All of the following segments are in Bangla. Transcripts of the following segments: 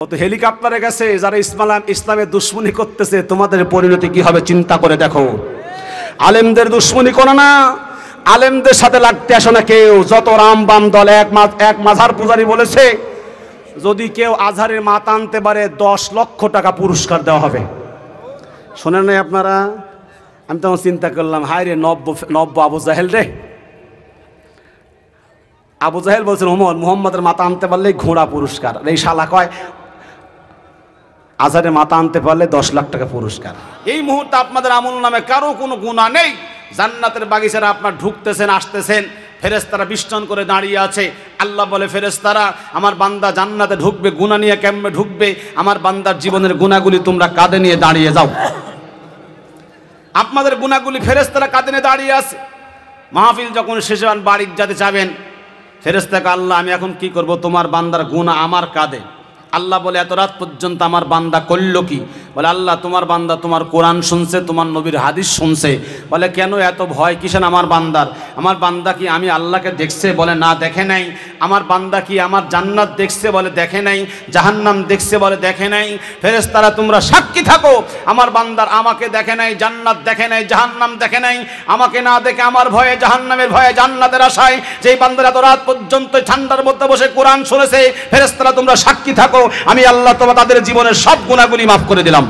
তো হেলিকপ্টারে গেছে যারা ইসলামের দুশ্মনী করতেছে, তোমাদের পরিণতি কি হবে চিন্তা করে দেখো। আলেমদের দুশ্মনী করো না, আলেমদের সাথে লাগতে আসো না কেউ। যত রাম বাম দল এক মাঝার পূজারি বলেছে, যদি কেউ আজহারের মাথা আনতে পারে 10 লক্ষ টাকা পুরস্কার দেওয়া হবে। শোনেন নাই আপনারা? আমি তখন চিন্তা করলাম, হায় রে নব্য আবু জাহেল রে। আবু জাহেল বলছেন মুহাম্মদের মাথা আনতে পারলে ঘোড়া পুরস্কার। এই শালা কয় আজহারের মাথা আনতে পারলে 10 লাখ টাকা পুরস্কার। এই মুহূর্তে আপনাদের আমল নামে কারো কোনো গুনাহ নেই। জান্নাতের বাগিচারা আপনার ঢুকতেছেন আসতেছেন, ফেরেশতারা বিষ্টন করে দাঁড়িয়ে আছে। আল্লাহ বলে, ফেরেশতারা আমার বান্দা জান্নাতে ঢুকবে, গুনাহ নিয়ে কেমনে ঢুকবে? আমার বান্দার জীবনের গুনাহগুলি তোমরা কাঁধে নিয়ে দাঁড়িয়ে যাও। আপনাদের গুনাহগুলি ফেরেশতারা কাঁধে নিয়ে দাঁড়িয়ে আছে। মাহফিল যখন শেষ হন বাড়ি যেতে যাবেন, ফেরেশতাকে আল্লাহ আমি এখন কি করব? তোমার বান্দার গুনাহ আমার কাঁধে। আল্লাহ বলে, এত রাত পর্যন্ত আমার বান্দা করল কি? বলে, আল্লাহ তোমার বান্দা তোমার কোরআন শুনছে, তোমার নবীর হাদিস শুনছে। বলে, কেন এত ভয় কিসেন আমার বান্দার? আমার বান্দা কি আমি আল্লাহকে দেখছে? বলে, না দেখে নাই। আমার বান্দা কি আমার জান্নাত দেখছে? বলে, দেখে নাই। জাহান্নাম দেখছে? বলে, দেখে নাই। ফেরেশতারা তোমরা সাক্ষী থাকো, আমার বান্দার আমাকে দেখে নাই, জান্নাত দেখে নাই, জাহান্নাম দেখে নাই। আমাকে না দেখে আমার ভয়ে, জাহান্নামের ভয়ে, জান্নাতের আশায় যেই বান্দারা এত রাত পর্যন্ত ঠান্ডার মধ্যে বসে কোরআন শুনেছে, ফেরেশতারা তোমরা সাক্ষী থাকো, আমি আল্লাহ তোমার তাদের জীবনের সব গুনাহগুলি মাফ করে দিলাম।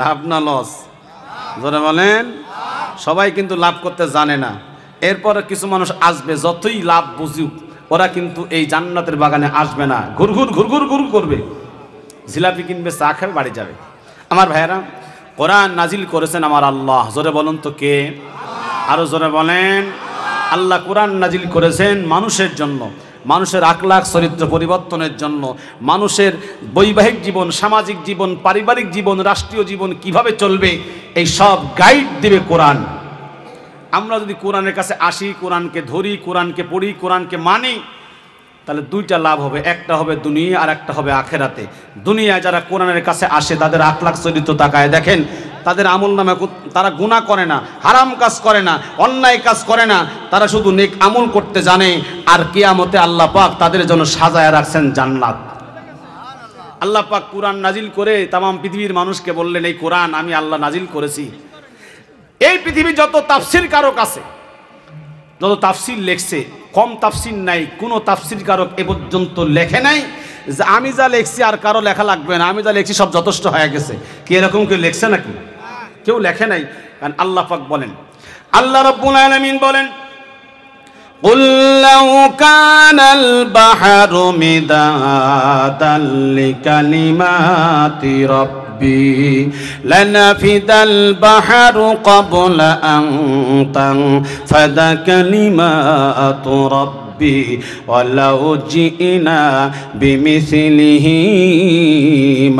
লাভ না লস? জোরে বলেন। সবাই কিন্তু লাভ করতে জানে না। এরপরে কিছু মানুষ আসবে, যতই লাভ বুঝুক, ওরা কিন্তু এই জান্নাতের বাগানে আসবে না। ঘুরঘুর ঘুরঘুর ঘুর করবে, জিলাপি কিনবে, চা খাবে, বাড়ি যাবে। আমার ভাইয়েরা, কোরআন নাজিল করেছেন আমার আল্লাহ। জোরে বলুন তো কে? আরো জোরে বলেন। আল্লাহ কোরআন নাজিল করেছেন মানুষের জন্য, মানুষের আখলাক চরিত্র পরিবর্তনের জন্য, মানুষের বৈবাহিক জীবন, সামাজিক জীবন, পারিবারিক জীবন, রাষ্ট্রীয় জীবন কিভাবে চলবে, এই সব গাইড দিবে কোরআন। আমরা যদি কোরআনের কাছে আসি, কোরআনকে ধরি, কোরআনকে পড়ি, কোরআনকে মানি, তাহলে দুইটা লাভ হবে। একটা হবে দুনিয়া, আর একটা হবে আখেরাতে। দুনিয়ায় যারা কোরআনের কাছে আসে, তাদের আখলাক চরিত্র তাকায় দেখেন, তাদের আমল নামে তারা গুনাহ করে না, হারাম কাজ করে না, অন্যায় কাজ করে না, তারা শুধু নেক আমল করতে জানে। আর কিয়ামতে আল্লাহ পাক তাদের জন্য সাজায় রাখছেন জান্নাত। আল্লাহ পাক কোরআন নাজিল করে তামাম পৃথিবীর মানুষকে বললেন, এই কোরআন আমি আল্লাহ নাজিল করেছি। এই পৃথিবী যত তাফসীর কারক আছে, যত তাফসীর লেখছে, কম তাফসীর নাই। কোনো তাফসীর কারক এ পর্যন্ত লেখে নাই যে আমি যা লেখছি আর কারো লেখা লাগবে না, আমি যা লেখছি সব যথেষ্ট হয়ে গেছে। কি এরকম কেউ লেখছে নাকি? কেউ লেখে নাই। কারণ আল্লাহ পাক বলেন, আল্লাহ রাব্বুল আলামিন বলেন, قُلْ لَوْ كَانَ الْبَحْرُ مِدَادًا لِكَلِمَاتِ رَبِّي لَنَفِدَ الْبَحْرُ قَبْلَ أَنْ تَنْفَدَ كَلِمَاتُ رَبِّي وَلَوْ جِئْنَا بِمِثْلِهِ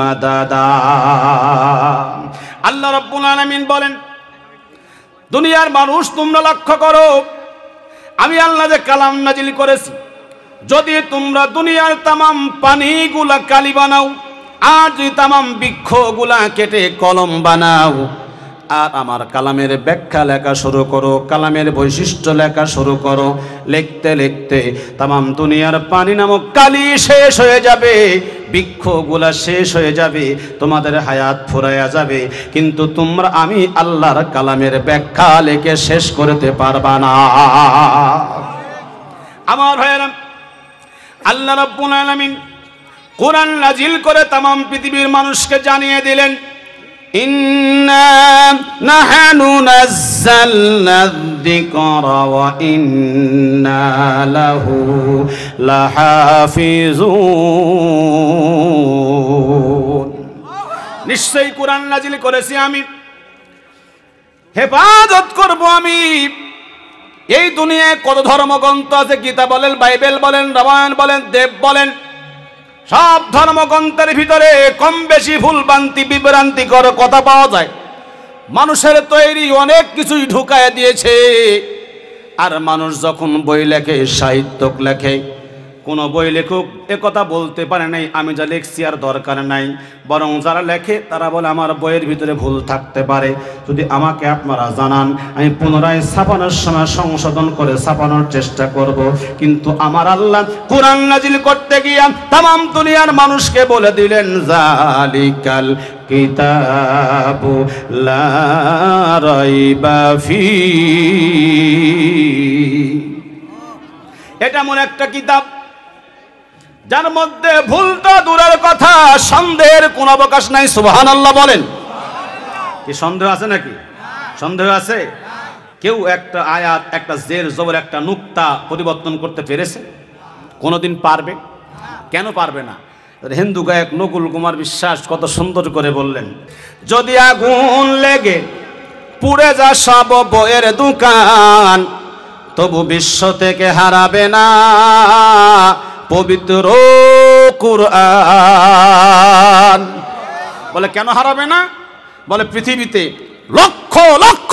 مَدَدًا। আল্লাহ রাব্বুল আলামিন বলেন, দুনিয়ার মানুষ তোমরা লক্ষ্য করো, আমি আল্লাহ যে কালাম নাজিল করেছি, যদি তোমরা দুনিয়ার তামাম পানিগুলা কালি বানাও, আর যদি তামাম বৃক্ষগুলা কেটে কলম বানাও, আর আমার কালামের ব্যাখ্যা লেখা শুরু করো, কালামের বৈশিষ্ট্য লেখা শুরু করো, লিখতে লিখতে তামাম দুনিয়ার পানি নামক কালি শেষ হয়ে যাবে, বৃক্ষগুলা শেষ হয়ে যাবে, তোমাদের হায়াত ফুরাইয়া যাবে, কিন্তু তোমরা আমি আল্লাহর কালামের ব্যাখ্যা লিখে শেষ করতে পারবা না। আমার ভাইয়েরা, আল্লাহ রাব্বুল আলামিন কোরআন নাজিল করে তামাম পৃথিবীর মানুষকে জানিয়ে দিলেন, ইন্না নাহনু নাযালনা যিকরা ওয়া ইন্না লাহু লাহাফিজুন। নিশ্চয়ই কোরআন নাজিল করেছি আমি, হেফাজত করব আমি। এই দুনিয়ায় কত ধর্মগ্রন্থ আছে, গীতা বলেন, বাইবেল বলেন, রামায়ণ বলেন, দেব বলেন, সব ধর্মগ্রন্থের ভিতরে কম বেশি ভুলভ্রান্তি বিভ্রান্তিকর কথা পাওয়া যায়। মানুষের তৈরি অনেক কিছুই ঢুকায় দিয়েছে। আর মানুষ যখন বই লেখে, সাহিত্য লেখে, কোনো বই লেখক একথা বলতে পারে নাই আমি যা লিখছি আর দরকার নাই, বরং যারা লেখে তারা বলে আমার বইয়ের ভিতরে ভুল থাকতে পারে, যদি আমাকে আপনারা জানান আমি পুনরায় ছাপানোর সময় সংশোধন করে ছাপানোর চেষ্টা করব। কিন্তু আমার আল্লাহ কোরআন নাজিল করতে গিয়া তামাম দুনিয়ার মানুষকে বলে দিলেন জালিকাল কিতাবু লা রাইবা ফীহি, এটা এমন একটা কিতাব যার মধ্যে ভুল তো দূরের কথা, সন্দেহের কোনো অবকাশ নাই। সুবহানাল্লাহ বলেন। কি সন্দেহ আছে নাকি? সন্দেহ আছে? কেউ একটা আয়াত, একটা জের জবর, একটা নুক্তা পরিবর্তন করতে পেরেছে? কোনোদিন পারবে? কেন পারবে না? হিন্দু গায়ক নকুল কুমার বিশ্বাস কত সুন্দর করে বললেন, যদি আগুন লেগে পুড়ে যা সব বইয়ের দোকান, তবু বিশ্ব থেকে হারাবে না পবিত্র কুরআন। বলে কেন হারাবে না? বলে পৃথিবীতে লক্ষ লক্ষ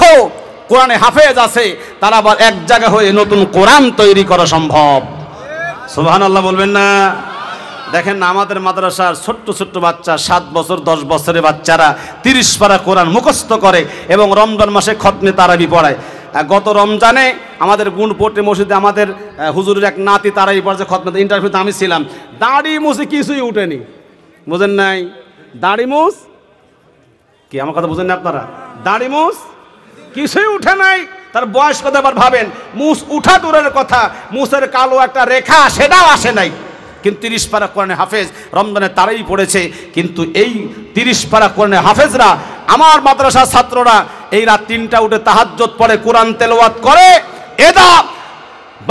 কোরআনে হাফেজ আছে, তারা আবার এক জায়গা হয়ে নতুন কোরআন তৈরি করা সম্ভব। সুবহানাল্লাহ বলবেন না? দেখেন না, আমাদের মাদ্রাসার ছোট্ট ছোট্ট বাচ্চা 7 বছর 10 বছরের বাচ্চারা 30 পারা কোরআন মুখস্থ করে এবং রমজান মাসে খতমে তারাবি পড়ায়। গত রমজানে আমাদের গুণপট্টি মসজিদে আমাদের হুজুরের এক নাতি তারাবি পড়ছে খতমে, ইন্টারভিউতে আমি ছিলাম। দাড়ি মুছে কিছুই উঠেনি, বুঝেন নাই? দাড়ি মুছ কি, আমার কথা বুঝেন না আপনারা? দাড়ি মুছ কিছুই উঠে নাই। তার বয়স কথা আবার ভাবেন, মুছ উঠা দূরের কথা, মুছের কালো একটা রেখা সেটাও আসে নাই। কিন্তু 30 পারা কোরআনে হাফেজ রমজানে তারাই পড়েছে। কিন্তু এই 30 পারা কোরআনে হাফেজরা, আমার মাদ্রাসার ছাত্ররা এই রাত 3টা উঠে তাহাজ্জুদ পড়ে কোরআন তেলাওয়াত করে। এরা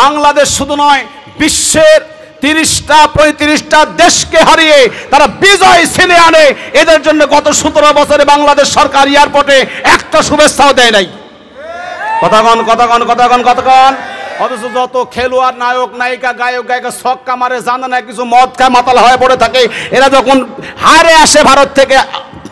বাংলাদেশ শুধু নয়, বিশ্বের 30টা 35টা দেশকে হারিয়ে তারা বিজয় ছিনে আনে। এদের জন্য গত 17 বছরে বাংলাদেশ সরকার এয়ারপোর্টে একটা শুভেচ্ছাও দেয় নাই। কথাগণ কথাগণ কথাগণ কথাগণ। অথচ যত খেলোয়াড়, নায়ক নায়িকা, গায়ক গায়িকা ছক্কা মারে, জানে না কিছু, মদ খায় মাতাল হয়ে পড়ে থাকে, এরা যখন হারে আসে ভারত থেকে,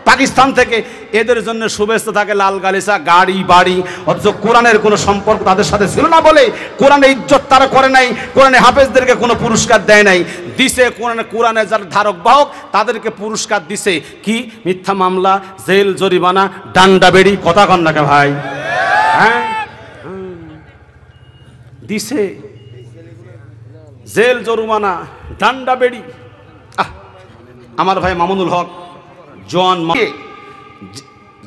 পাকিস্তান থেকে, এদের জন্য শুভেচ্ছা থাকে লাল গালিচা, গাড়ি বাড়ি। অথচ কোরআনের কোনো সম্পর্ক তাদের সাথে ছিল না বলে কোরআনের ইজ্জত তারা করে নাই, কোরআনে হাফেজদেরকে কোনো পুরস্কার দেয় নাই। দিছে কোরআনের যারা ধারক বাহক তাদেরকে পুরস্কার দিছে কি? মিথ্যা মামলা, জেল, জরিমানা, ডান্ডা বেড়ি। কথা কন না কে ভাই? হ্যাঁ দিছে, জেল, জরিমানা, ডান্ডা বেড়ি। আমার ভাই মামুনুল হক জোয়ান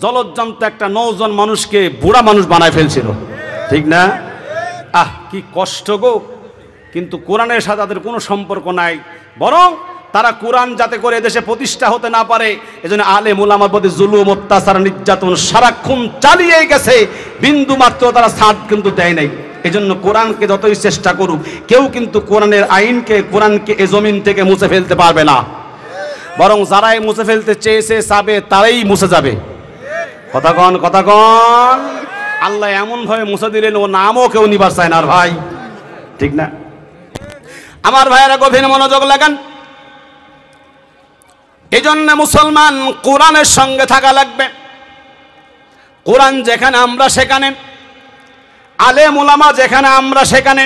জলজ্জান্ত একটা নওজোয়ান মানুষকে বুড়া মানুষ বানায় ফেলছিল, ঠিক না? কি কষ্ট গো। কিন্তু কোরআনের সাথে তাদের কোনো সম্পর্ক নাই, বরং তারা কোরআন যাতে করে এদেশে প্রতিষ্ঠা হতে না পারে এজন্য আলেম উলামার প্রতি জুলুম, অত্যাচার, নির্যাতন সারাক্ষণ চালিয়ে গেছে। বিন্দু মাত্র তারা ছাড় কিন্তু দেয় নাই। এজন্য কোরআনকে যতই চেষ্টা করুক, কেউ কিন্তু কোরআনের আইনকে, কোরআনকে এ জমিন থেকে মুছে ফেলতে পারবে না। বরং যারাই মুছে ফেলতে চেয়েছে চাবে তারাই মুছে যাবে। কথাগণ কথাগণ। আল্লাহ এমন ভাবে মুছে দিলেন ও নামও কেউ নিবার চায় না ভাই, ঠিক না? আমার ভাইয়েরা গভীর মনোযোগ লাগান। এই জন্য মুসলমান কোরআনের সঙ্গে থাকা লাগবে। কোরআন যেখানে আমরা সেখানে, আলেম উলামা যেখানে আমরা সেখানে,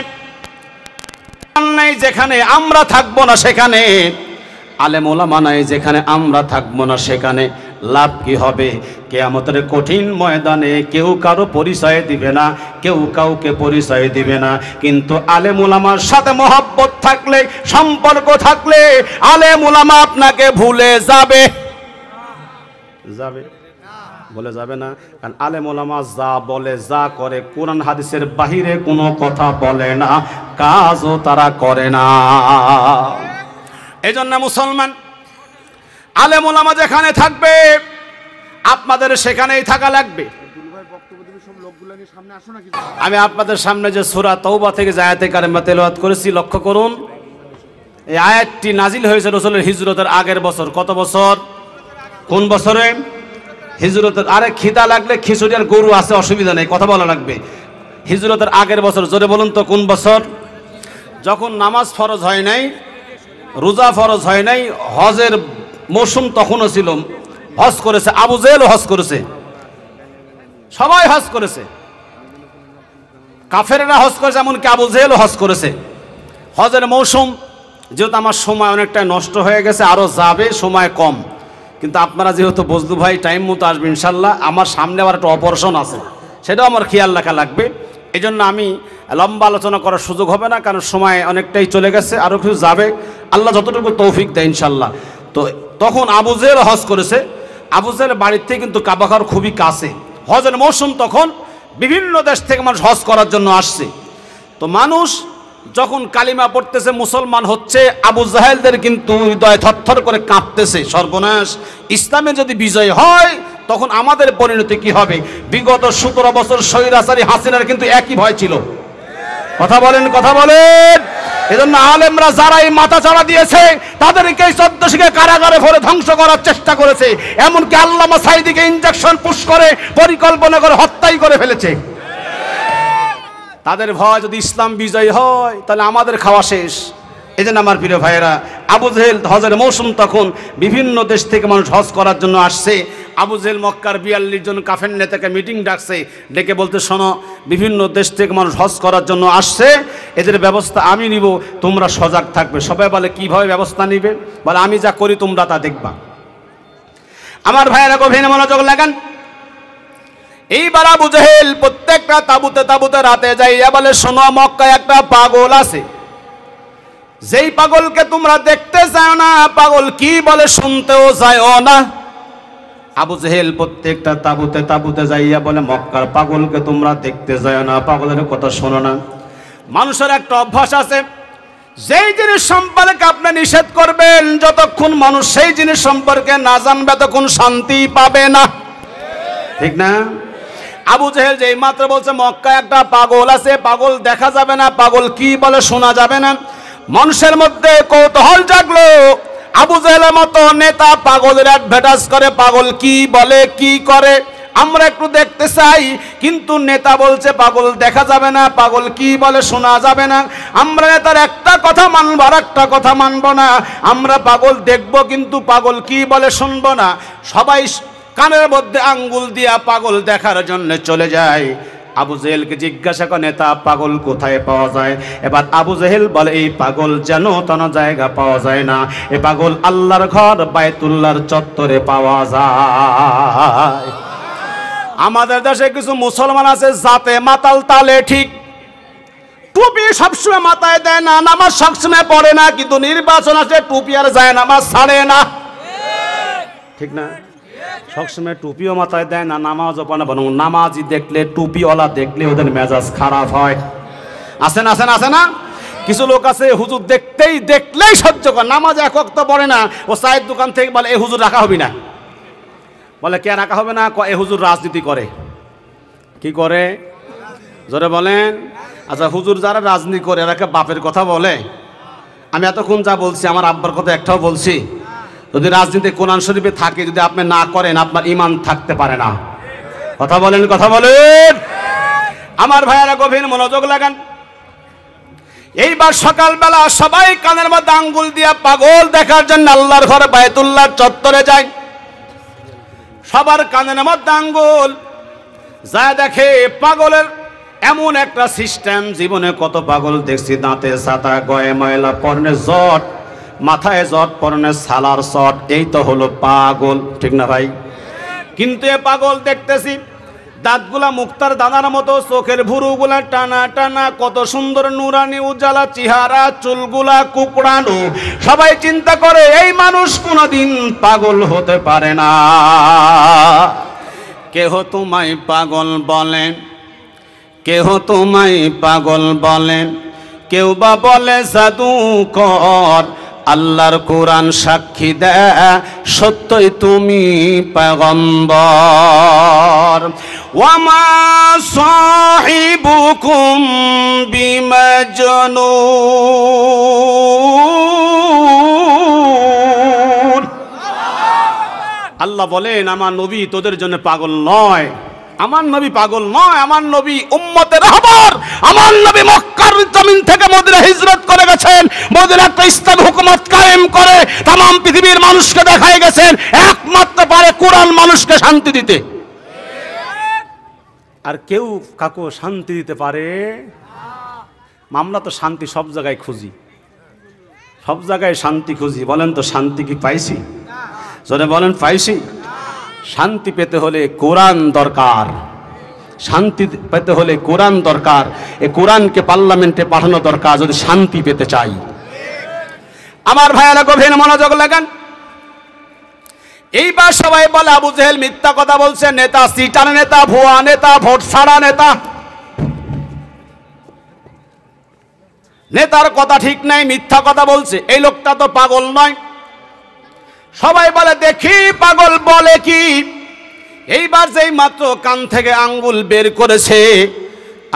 নাই যেখানে আমরা থাকবো না সেখানে, আলেম ওলামা নাই যেখানে আমরা থাকবো না সেখানে, লাভ কি হবে? কিয়ামতের কঠিন ময়দানে কেউ কারো পরিচয় দিবে না, কেউ কাউকে পরিচয় দিবে না। কিন্তু আলেম ওলামার সাথে মহব্বত থাকলে, সম্পর্ক থাকলে, আলেম ওলামা আপনাকে ভুলে যাবে। যাবে? বলে যাবে না। কারণ আলেম ওলামা যা বলে, যা করে, কোরআন হাদিসের বাহিরে কোনো কথা বলে না, কাজও তারা করে না। এই জন্য মুসলমান আলেম ওলামা যেখানে থাকবে আপনাদের সেখানেই থাকা লাগবে। আমি আপনাদের সামনে যে সূরা তাওবা থেকে যে আয়াতে কারিমা তেলাওয়াত করেছি লক্ষ্য করুন। এই আয়াতটি নাজিল হয়েছে রাসূলের হিজরতের আগের বছর। কত বছর? কোন বছরে? হিজরতের। আরে খিদা লাগলে খিচুড়ি আর গরু আছে, অসুবিধা নেই, কথা বলা লাগবে। হিজরতের আগের বছর। জোরে বলুন তো কোন বছর? যখন নামাজ ফরজ হয় নাই, রোজা ফরজ হয় নাই, হজের মৌসুম তখনও ছিল। হজ করেছে, আবু জেহেলও হজ করেছে, সবাই হজ করেছে, কাফেররা হজ করেছে, এমনকি আবু জেহেলও হজ করেছে। হজের মৌসুম যেহেতু আমার সময় অনেকটাই নষ্ট হয়ে গেছে, আরও যাবে, সময় কম, কিন্তু আপনারা যেহেতু বজলু ভাই টাইম মতো আসবে ইনশাল্লাহ, আমার সামনে আবার একটা অপারেশন আছে, সেটাও আমার খেয়াল রাখা লাগবে। এই জন্য আমি লম্বা আলোচনা করার সুযোগ হবে না, কারণ সময় অনেকটাই চলে গেছে, আরও কিছু যাবে, আল্লাহ যতটুকু তৌফিক দেয় ইনশাল্লাহ। তো তখন আবু জেহেল হজ করেছে, আবু জেহেলের বাড়ির থেকে কিন্তু কাবা ঘর খুবই কাছে, হজের মৌসুম, তখন বিভিন্ন দেশ থেকে মানুষ হজ করার জন্য আসছে। তো মানুষ যখন কালিমা পড়তেছে, মুসলমান হচ্ছে, আবু জাহেলদের কিন্তু হৃদয় থরথর করে কাঁপতেছে, সর্বনাশ, ইসলামে যদি বিজয় হয় তখন আমাদের পরিণতি কি হবে। বিগত 17 বছর স্বৈরাচারী হাসিনার কিন্তু একই ভয় ছিল। কথা বলেন, কথা বলেন। এজন্য আলেমরা যারা এই মাথা চাড়া দিয়েছে তাদেরকে 14 শিখে কারাগারে ভরে ধ্বংস করার চেষ্টা করেছে, এমনকি আল্লামা সাঈদীকে ইনজেকশন পুশ করে পরিকল্পনা করে হত্যাই করে ফেলেছে। তাদের ভয় যদি ইসলাম বিজয় হয় তাহলে আমাদের খাওয়া শেষ। এই জন্য আমার প্রিয় ভাইয়েরা, আবু জেহেল হজের মৌসুম, তখন বিভিন্ন দেশ থেকে মানুষ হজ করার জন্য আসছে। আবু জেহেল মক্কার 42 জন কাফের নেতাকে মিটিং ডাকছে, ডেকে বলতে, শোনো, বিভিন্ন দেশ থেকে মানুষ হজ করার জন্য আসছে, এদের ব্যবস্থা আমি নিব, তোমরা সজাগ থাকবে। সবাই বলে কিভাবে ব্যবস্থা নিবে? বলে আমি যা করি তোমরা তা দেখবা। আমার ভাইয়েরা গভীর মনোযোগ লাগান। এইবার আবু জেহেল প্রত্যেকটা তাবুতে তাবুতে রাতে যাইয়া বলে, শোনো, মক্কায় একটা পাগল আছে, যেই পাগলকে তোমরা দেখতে চাও না, পাগল কি বলে শুনতেও চাও না। আবু জেহেল প্রত্যেকটা তাবুতে তাবুতে যাইয়া বলে, মক্কার পাগলকে তোমরা দেখতে যাও না, পাগলের কথা শোনো না। মানুষের একটা অভ্যাস আছে, যেই জিনিস সম্পর্কে আপনি নিষেধ করবেন, যতক্ষণ মানুষ সেই জিনিস সম্পর্কে না জানবে ততক্ষণ শান্তি পাবে না, ঠিক না? আবু জেহেল যেই মাত্র বলছে মক্কায় একটা পাগল আছে, পাগল দেখা যাবে না, পাগল কি বলে শোনা যাবে না, মানুষের মধ্যে কৌতূহল জাগলো। আবু জেহেলের মতো নেতা পাগলের অ্যাডভার্টাইজ করে, পাগল কি বলে, কি করে, আমরা একটু দেখতে চাই। কিন্তু নেতা বলছে পাগল দেখা যাবে না, পাগল কি বলে শোনা যাবে না। আমরা নেতার একটা কথা মানব আর একটা কথা মানব না, আমরা পাগল দেখব কিন্তু পাগল কি বলে শুনবো না। সবাই কানের মধ্যে আঙ্গুল দিয়া পাগল দেখার জন্য চলে যায়। আবু জেহেলকে জিজ্ঞাসা করে, নেতা, পাগল কোথায় পাওয়া যায়? এবার আবু জেহেল বলে, এই পাগল যেন তেন জায়গা পাওয়া যায় না, এই পাগল আল্লাহর ঘর বায়তুল্লাহর চত্বরে পাওয়া যায়। আমাদের দেশে কিছু মুসলমান আছে, জাতে মাতাল তালে ঠিক, টুপি সবসময় মাথায় দেয় না, নামাজ সবসময় পড়ে না, কিন্তু নির্বাচন আসে টুপি আর যায় নামাজ ছাড়ে না, ঠিক না? সবসময় টুপিও মাথায় দেয় না, নামাজও পড়ে না, বরং নামাজি দেখলে, টুপিওয়ালা দেখলে ওদের মেজাজ খারাপ হয়। আছে না, আছে না, আছে না? কিছু লোক আছে হুজুর দেখলেই সহ্য করে, নামাজ এক ওয়াক্ত পড়ে না, ও চায়ের দোকান থেকে বলে, এই হুজুর রাখা হবে না। বলে কে রাখা হবে না? এ হুজুর রাজনীতি করে। কি করে? জোরে বলেন। আচ্ছা, হুজুর যারা রাজনীতি করে এরা বাপের কথা বলে? আমি এতক্ষণ যা বলছি আমার আব্বার কথা একটাও বলছি? যদি রাজনীতি কোরআন শরীফে থাকে, যদি আপনি না করেন আপনার ঈমান থাকতে পারে না। কথা বলেন, কথা বলেন। আমার ভাইয়েরা গভীর মনোযোগ লাগান। এইবার সকালবেলা সবাই কানের মধ্যে আঙ্গুল দিয়া পাগল দেখার জন্য আল্লাহর ঘর বায়তুল্লাহর চত্বরে যায়। সবার কানের মধ্যে আঙ্গুল যা দেখে, পাগলের এমন একটা সিস্টেম, জীবনে কত পাগল দেখছি, দাঁতে ছাতা, গয়ে ময়লা, পরনে জট, মাথায় জট, পরনে সালার শট, এই তো হলো পাগল, ঠিক না ভাই? কিন্তু এ পাগল দেখতেছি দাঁতগুলা মুক্তার দানার মতো, চোখের ভুরুগুলা টানা টানা, কত সুন্দর নুরানি উজালা চেহারা, চুলগুলা কুকড়ানো। সবাই চিন্তা করে এই মানুষ কোনোদিন পাগল হতে পারে না। কেহ তোমায় পাগল বলেন, কেহ তোমায় পাগল বলেন, কেউ বা বলে জাদুকর, আল্লাহর কোরআন সাক্ষী দেয় সত্যই তুমি পয়গম্বর। ওয়ামা সাহিবুকুম বিমাজনুন। আল্লাহ বলেন, আমার নবী তোদের জন্য পাগল নয়, আমার নবী পাগল নয়, আমার নবী উম্মতের রাহবার। আমার নবী মক্কার জমিন থেকে মদিনা হিজরত করে গেছেন, মদিনা একটা ইসলামী হুকুমত কায়েম করে तमाम পৃথিবীর মানুষকে দেখাই গেছেন একমাত্র পারে কোরআন মানুষকে শান্তি দিতে। আর কেউ কাকু শান্তি দিতে পারে? আমরা তো শান্তি সব জায়গায় খুঁজি, সব জায়গায় শান্তি খুঁজি, বলেন তো শান্তি কি পাইছি? যদি বলেন পাইছি। শান্তি পেতে হলে কোরআন দরকার, শান্তি পেতে হলে কোরআন দরকার। এই কোরআনকে পার্লামেন্টে পাঠানো দরকার যদি শান্তি পেতে চাই। আমার ভাইয়েরা গভীর মনোযোগ লাগান। এইবার সবাই বলে আবু জেহেল মিথ্যা কথা বলছে, নেতা সিটার নেতা, ভুয়া নেতা, ভোট ছাড়া নেতা, নেতার কথা ঠিক নাই, মিথ্যা কথা বলছে, এই লোকটা তো পাগল নয়। সবাই বলে দেখি পাগল বলে কি। এইবার যেই মাত্র কান থেকে আঙ্গুল বের করেছে,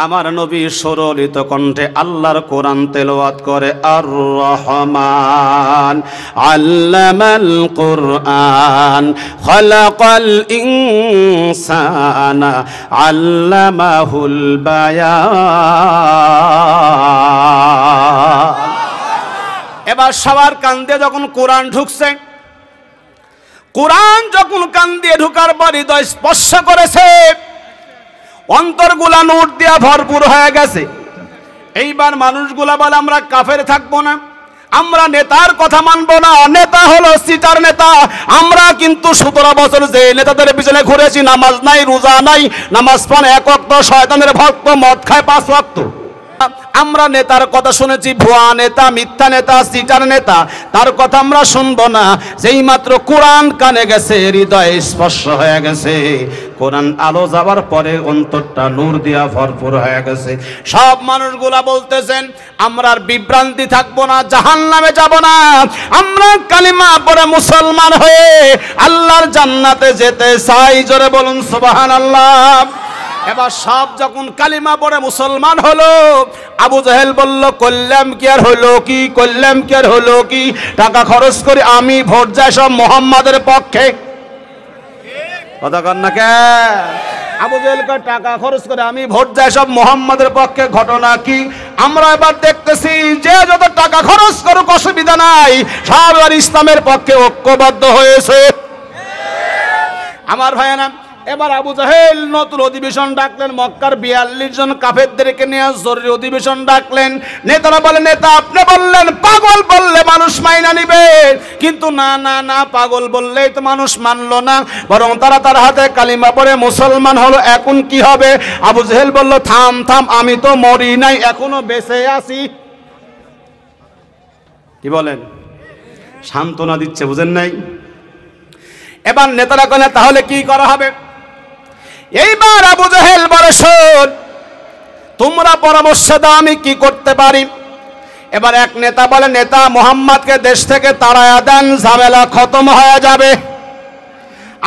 আমার নবী সরলিত কণ্ঠে আল্লাহর কোরআন তেলাওয়াত করে, আর রহমান আল্লামাল কুরআন খালাকাল ইনসানা আল্লামাহুল বায়ান। এবার সবার কান দিয়ে যখন কোরআন ঢুকছে, কোরআন যখন কান দিয়ে ঢুকার পর হৃদয় স্পর্শ করেছে, অন্তরগুলা নূর দিয়া ভরপুর হয়ে গেছে। এইবার মানুষগুলা বলে আমরা কাফের থাকবো না, আমরা নেতার কথা মানবো না, নেতা হলো সিটার নেতা। আমরা কিন্তু 17 বছর যে নেতাদের পিছনে ঘুরেছি, নামাজ নাই, রোজা নাই, নামাজ পড়ে 1 ওয়াক্ত, শয়তানের ভক্ত, মদ খায় 5 ওয়াক্ত। আমরা নেতার কথা শুনেছি, ভুয়া নেতা, মিথ্যা নেতা, সিটার নেতা, তার কথা আমরা শুনবো না। যেই মাত্র কোরআন কানে গেছে, হৃদয় স্পর্শ হয়ে গেছে, কোরআন আলো যাওয়ার পরে অন্তরটা নূর দিয়া ভরপুর হয়ে গেছে। সব মানুষগুলা বলতেছেন আমরা আর বিভ্রান্তি থাকবো না, জাহান্নামে যাব না, আমরা কালিমা পড়ে মুসলমান হয়ে আল্লাহর জান্নাতে যেতে চাই। জোরে বলুন সুবহানাল্লাহ। এবার সব যখন কালিমা পড়ে মুসলমান হলো, আবু জেহেল বলল করলাম কি আর হলো কি, করলাম কি আর হলো কি, টাকা খরচ করে আমি ভোট যাই সব মোহাম্মদের পক্ষে। কথা কন না কে? আবু জেহেল কয় টাকা খরচ করে আমি ভোট যাই সব মোহাম্মদের পক্ষে। ঘটনা কি? আমরা এবার দেখতেছি যে যত টাকা খরচ করুক অসুবিধা নাই, সব আর ইসলামের পক্ষে ঐক্যবদ্ধ হয়েছে। আমার ভাইয়েরা, এবার আবু জাহেল নতুন অধিবেশন ডাকলেন, মক্কার 42 জন কাফেরদেরকে নিয়ে জরুরি অধিবেশন ডাকলেন। নেতারা বলে নেতা আপনি বললেন পাগল বললে মানুষ মাইনা নিবে, কিন্তু না না না, পাগল বললেই তো মানুষ মানলো না, বরং তারা তার হাতে কালিমা পড়ে মুসলমান হলো। এখন কি হবে? আবু জাহেল বলল থাম থাম, আমি তো মরি নাই, এখনো বেঁচে আছি। কি বলেন? সান্ত্বনা দিচ্ছে, বুঝেন নাই? এবার নেতারা বলে তাহলে কি করা হবে? এইবার আবু জাহেল বলে শোন, তোমরা পরামর্শ দাও আমি কি করতে পারি। এবার এক নেতা বলে নেতা মুহাম্মদকে দেশ থেকে তাড়ায়া দেন, ঝামেলা খতম হয়ে যাবে।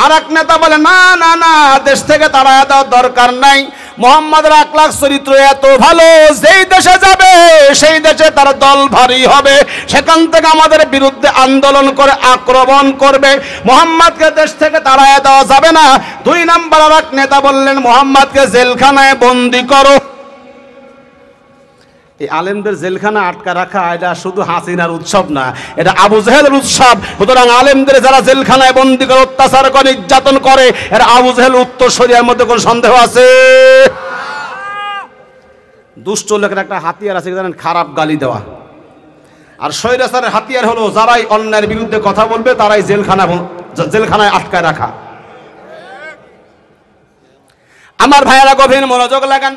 আর এক নেতা বলে না না না, দেশ থেকে তাড়ায়া দেওয়ার দরকার নাই, মুহাম্মদের আখলাক চরিত্র এত ভালো, যেই দেশে যাবে সেই দেশে তার দল ভারী হবে, সেখান থেকে আমাদের বিরুদ্ধে আন্দোলন করে আক্রমণ করবে, মুহাম্মদকে দেশ থেকে তাড়ায়া দেওয়া যাবে না। 2 নম্বর আর এক নেতা বললেন মুহাম্মদকে জেলখানায় বন্দি করো। এই আলেমদের জেলখানা আটকা রাখা এটা শুধু হাসিনার উৎসব না, এটা আবু জাহেলের উৎসব। সুতরাং আলেমদের যারা জেলখানায় বন্দি করে, অত্যাচার করে, নির্যাতন করে, এরা আবু জাহেল উত্তরসূরির মধ্যে কোনো সন্দেহ আছে? দুষ্ট লোকের একটা হাতিয়ার আছে জানেন, খারাপ গালি দেওয়া। আর স্বৈরাচারের হাতিয়ার হলো যারাই অন্যায়ের বিরুদ্ধে কথা বলবে তারাই জেলখানায় আটকায় রাখা। আমার ভাইয়েরা গভীর মনোযোগ লাগান।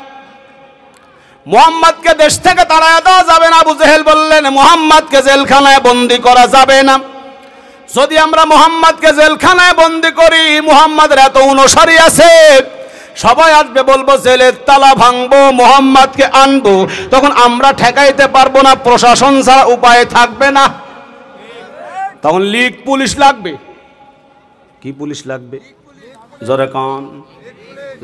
মুহাম্মদকে দেশ থেকে তাড়ায়া দেওয়া যাবে না। আবু জাহেল বললেন মুহাম্মদকে জেলখানায় বন্দি করা যাবে না। যদি আমরা মুহাম্মদকে জেলখানায় বন্দি করি, মুহাম্মদের এত অনুসারী আছে, সবাই আসবে বলবো জেলের তালা ভাঙবো, মুহাম্মদকে আনবো, তখন আমরা ঠেকাইতে পারবো না, প্রশাসন ছাড়া উপায় থাকবে না। তখন লীগ পুলিশ লাগবে। কি পুলিশ লাগবে? জোরে কান।